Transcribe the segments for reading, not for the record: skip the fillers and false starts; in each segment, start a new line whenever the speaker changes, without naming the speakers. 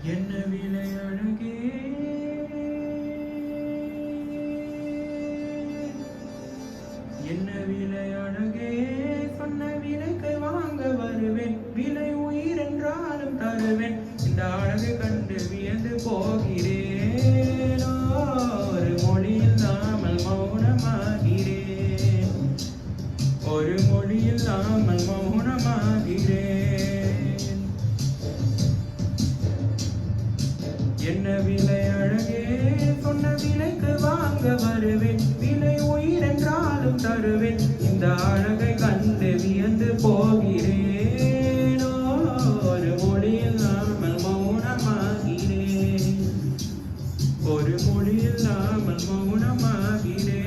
என்ன விலை அழகே என்ன விலை அழகே சொன்ன விலைக்கு வாங்க வருவேன் விலை உயிர் என்றாலும் தருவேன் இந்த அழகு கண்டு வியந்து போகிறேன் ஒரு மொழி இல்லாமல் மௌனமாகிறேன் ஒரு மொழி இல்லாமல் மௌனமாகிறேன் என்ன விலை அழகே சொன்ன விலைக்கு வாங்க வருவேன் விலை உயிர் என்றாலும் தருவேன் இந்த அழகை கண்டு வியந்து போகிறேன் ஒரு மொழி இல்லாமல் மௌனமாகிறேன் ஒரு மொழி இல்லாமல் மௌனமாகிறேன்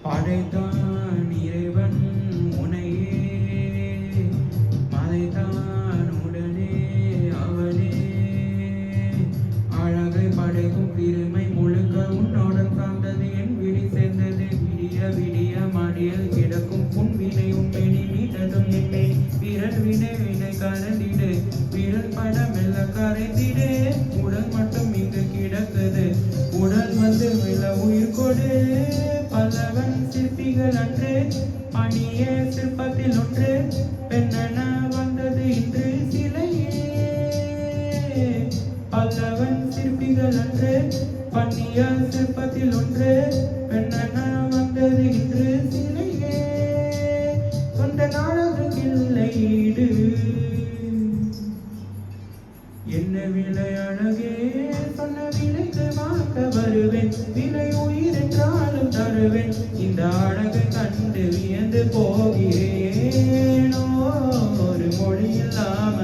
படைத்தான் இறைவன் உனையே மறைத்தான் உடனே அவனே அழகை படைக்கும் பெருமை முழுக்க உன்னோடன் சார்ந்தது என் விழி சேர்ந்தது விடிய விடிய மடியில் கிடக்கும் புன்வினை உண்மையை மீட்டதும் என்னை விரல் வினை வினை கரந்திடு விரல் படம் மெல்ல கரைந்திடு உடல் மட்டும் இங்கு கிடக்குது உடல் வந்து விழ உயிர் கொடு பல்லவன் சிற்பிகள் அன்று பணிய சிற்பத்தில் ஒன்று பெண்ணென வந்தது இன்று சிலையே பல்லவன் சிற்பிகள் அன்று பணிய சிற்பத்தில் ஒன்று பெண்ணென வந்தது இன்று சிலையே சொந்த நாடகத்தில்லை ஈடு என்ன விலை அழகே சொன்ன விலைக்கு வாக்க வருவேன் விலை உயிர் என்றாலும் தருவேன் இந்த அழகு கண்டு வியந்து போகிறேன் ஒரு மொழி இல்லாமல்